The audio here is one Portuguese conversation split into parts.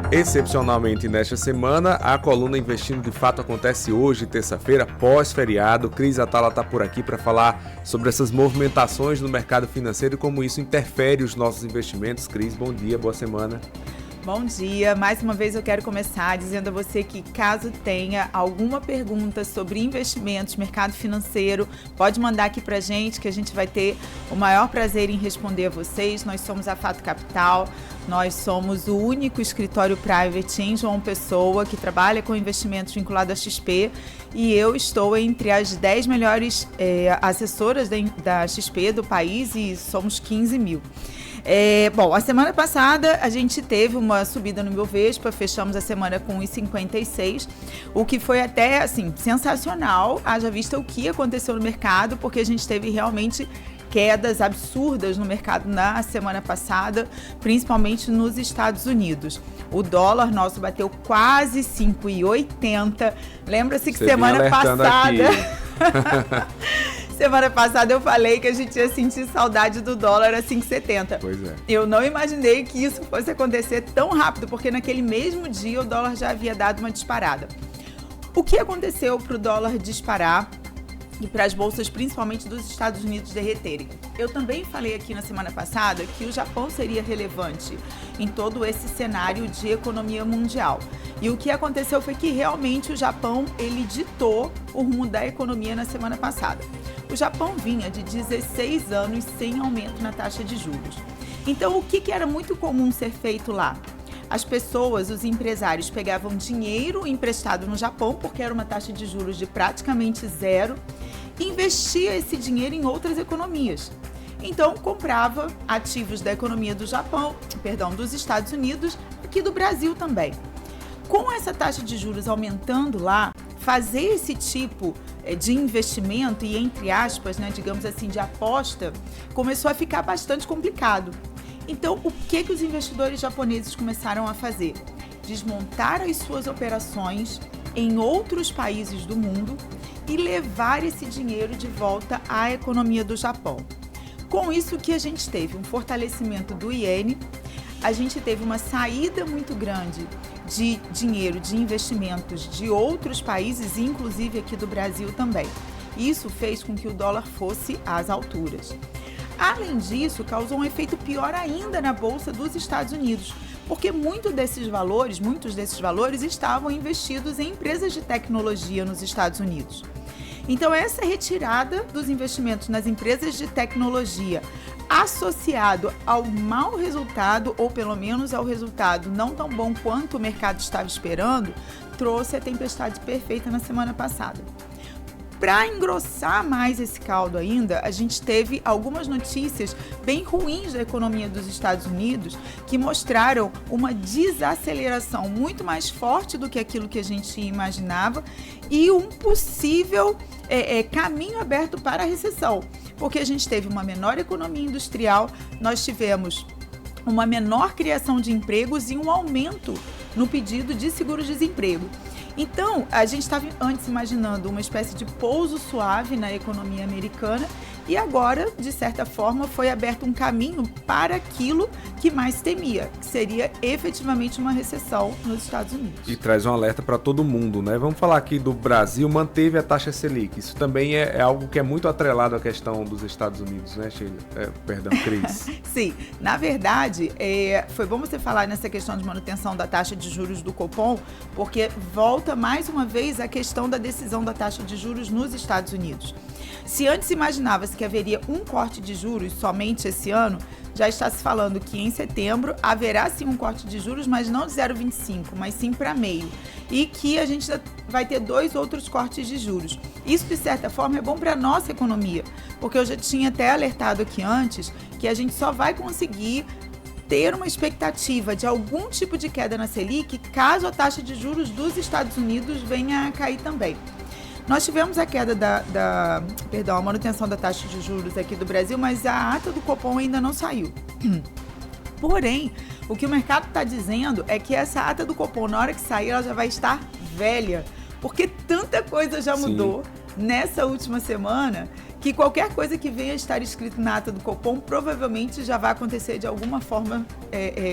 Excepcionalmente nesta semana, a coluna Investindo de Fato acontece hoje, terça-feira, pós-feriado. Cris Atala está por aqui para falar sobre essas movimentações no mercado financeiro e como isso interfere os nossos investimentos. Cris, bom dia, boa semana. Bom dia, mais uma vez eu quero começar dizendo a você que caso tenha alguma pergunta sobre investimentos, mercado financeiro, pode mandar aqui pra gente que a gente vai ter o maior prazer em responder a vocês. Nós somos a Fato Capital, nós somos o único escritório private em João Pessoa que trabalha com investimentos vinculados à XP e eu estou entre as 10 melhores assessoras da XP do país e somos 15 mil. Bom, a semana passada a gente teve uma subida no Ibovespa, fechamos a semana com 1,56, o que foi até, assim, sensacional, haja vista o que aconteceu no mercado, porque a gente teve realmente quedas absurdas no mercado na semana passada, principalmente nos Estados Unidos. O dólar nosso bateu quase 5,80. Lembra-se que semana passada... Semana passada eu falei que a gente ia sentir saudade do dólar a 5,70. Pois é. Eu não imaginei que isso fosse acontecer tão rápido, porque naquele mesmo dia o dólar já havia dado uma disparada. O que aconteceu para o dólar disparar e para as bolsas, principalmente dos Estados Unidos, derreterem? Eu também falei aqui na semana passada que o Japão seria relevante em todo esse cenário de economia mundial. E o que aconteceu foi que realmente o Japão, ele ditou o rumo da economia na semana passada. O Japão vinha de 16 anos sem aumento na taxa de juros. Então, o que era muito comum ser feito lá? As pessoas, os empresários, pegavam dinheiro emprestado no Japão, porque era uma taxa de juros de praticamente zero, e investia esse dinheiro em outras economias. Então, comprava ativos da economia do dos Estados Unidos, aqui do Brasil também. Com essa taxa de juros aumentando lá, fazer esse tipo de investimento e, entre aspas, digamos assim, de aposta, começou a ficar bastante complicado. Então, o que os investidores japoneses começaram a fazer? Desmontar as suas operações em outros países do mundo e levar esse dinheiro de volta à economia do Japão. Com isso que a gente teve um fortalecimento do iene, a gente teve uma saída muito grande de dinheiro, de investimentos de outros países, inclusive aqui do Brasil também. Isso fez com que o dólar fosse às alturas. Além disso, causou um efeito pior ainda na Bolsa dos Estados Unidos, porque muitos desses valores estavam investidos em empresas de tecnologia nos Estados Unidos. Então, essa retirada dos investimentos nas empresas de tecnologia, associado ao mau resultado, ou pelo menos ao resultado não tão bom quanto o mercado estava esperando, trouxe a tempestade perfeita na semana passada. Para engrossar mais esse caldo ainda, a gente teve algumas notícias bem ruins da economia dos Estados Unidos que mostraram uma desaceleração muito mais forte do que aquilo que a gente imaginava e um possível caminho aberto para a recessão, porque a gente teve uma menor economia industrial, nós tivemos uma menor criação de empregos e um aumento no pedido de seguro-desemprego. Então, a gente estava antes imaginando uma espécie de pouso suave na economia americana e agora, de certa forma, foi aberto um caminho para aquilo que mais temia, que seria efetivamente uma recessão nos Estados Unidos. E traz um alerta para todo mundo, né? Vamos falar aqui do Brasil, manteve a taxa Selic. Isso também é algo que é muito atrelado à questão dos Estados Unidos, né, Sheila? Cris. Sim, na verdade, foi bom você falar nessa questão de manutenção da taxa de juros do Copom, porque volta mais uma vez a questão da decisão da taxa de juros nos Estados Unidos. Se antes imaginava-se que haveria um corte de juros somente esse ano, já está se falando que em setembro haverá sim um corte de juros, mas não de 0,25, mas sim para meio. E que a gente vai ter 2 outros cortes de juros. Isso, de certa forma, é bom para a nossa economia, porque eu já tinha até alertado aqui antes que a gente só vai conseguir ter uma expectativa de algum tipo de queda na Selic caso a taxa de juros dos Estados Unidos venha a cair também. Nós tivemos a queda a manutenção da taxa de juros aqui do Brasil, mas a ata do Copom ainda não saiu. Porém, o que o mercado está dizendo é que essa ata do Copom, na hora que sair, ela já vai estar velha, porque tanta coisa já mudou nessa última semana, que qualquer coisa que venha estar escrito na ata do Copom provavelmente já vai acontecer de alguma forma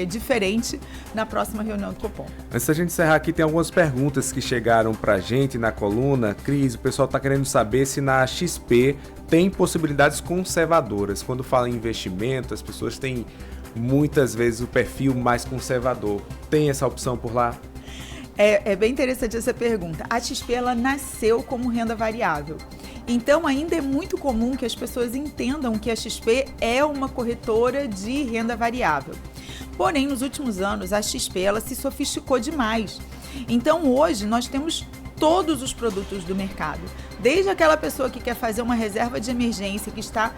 diferente na próxima reunião do Copom. Antes da gente encerrar aqui, tem algumas perguntas que chegaram pra gente na coluna. Cris, o pessoal tá querendo saber se na XP tem possibilidades conservadoras. Quando fala em investimento, as pessoas têm muitas vezes o perfil mais conservador. Tem essa opção por lá? É bem interessante essa pergunta. A XP, ela nasceu como renda variável. Então, ainda é muito comum que as pessoas entendam que a XP é uma corretora de renda variável. Porém, nos últimos anos, a XP ela se sofisticou demais. Então, hoje, nós temos todos os produtos do mercado. Desde aquela pessoa que quer fazer uma reserva de emergência, que está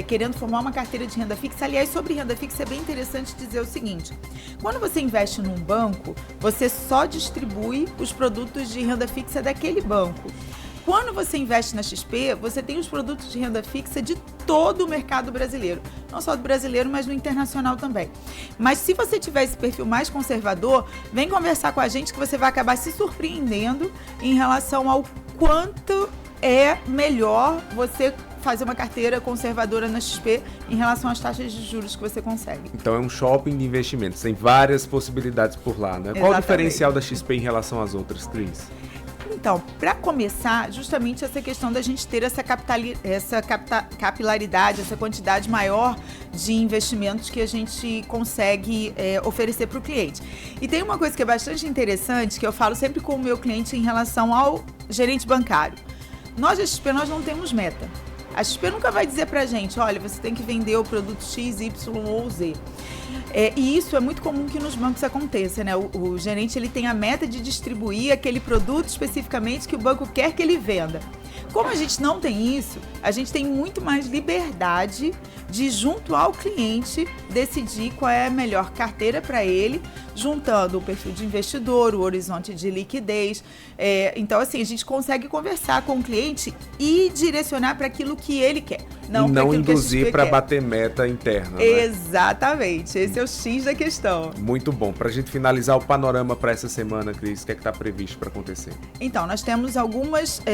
querendo formar uma carteira de renda fixa. Aliás, sobre renda fixa é bem interessante dizer o seguinte: quando você investe num banco, você só distribui os produtos de renda fixa daquele banco. Quando você investe na XP, você tem os produtos de renda fixa de todo o mercado brasileiro. Não só do brasileiro, mas do internacional também. Mas se você tiver esse perfil mais conservador, vem conversar com a gente que você vai acabar se surpreendendo em relação ao quanto é melhor você fazer uma carteira conservadora na XP em relação às taxas de juros que você consegue. Então é um shopping de investimentos, tem várias possibilidades por lá, né? Exatamente. Qual o diferencial da XP em relação às outras, Cris? Então, para começar, justamente essa questão da gente ter essa capilaridade, essa quantidade maior de investimentos que a gente consegue oferecer para o cliente. E tem uma coisa que é bastante interessante, que eu falo sempre com o meu cliente em relação ao gerente bancário. Nós, da XP, nós não temos meta. A XP nunca vai dizer pra gente, olha, você tem que vender o produto X, Y ou Z. E isso é muito comum que nos bancos aconteça, né? O gerente ele tem a meta de distribuir aquele produto especificamente que o banco quer que ele venda. Como a gente não tem isso, a gente tem muito mais liberdade de, junto ao cliente, decidir qual é a melhor carteira para ele, juntando o perfil de investidor, o horizonte de liquidez. Então, assim, a gente consegue conversar com o cliente e direcionar para aquilo que ele quer. Não induzir para bater meta interna, né? Exatamente, esse é o X da questão. Muito bom. Para a gente finalizar o panorama para essa semana, Cris, o que é que está previsto para acontecer? Então, nós temos alguns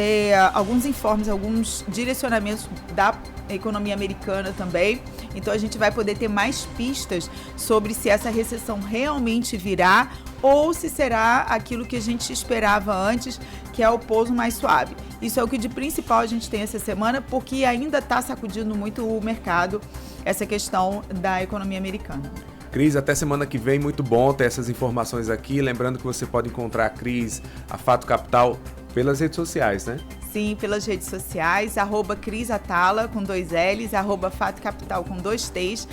informes, alguns direcionamentos da economia americana também. Então, a gente vai poder ter mais pistas sobre se essa recessão realmente virá ou se será aquilo que a gente esperava antes, que é o pouso mais suave. Isso é o que de principal a gente tem essa semana, porque ainda está sacudindo muito o mercado, essa questão da economia americana. Cris, até semana que vem, muito bom ter essas informações aqui. Lembrando que você pode encontrar a Cris, a Fato Capital, pelas redes sociais, né? Sim, pelas redes sociais, @Cris Atala, com 2 L's, @Fato Capital, com 2 T's.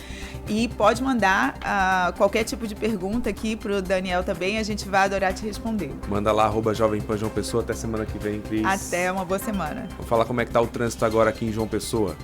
E pode mandar qualquer tipo de pergunta aqui pro Daniel também, a gente vai adorar te responder. Manda lá, @Jovem Pan João Pessoa. Até semana que vem, Cris. Até, uma boa semana. Vou falar como é que tá o trânsito agora aqui em João Pessoa.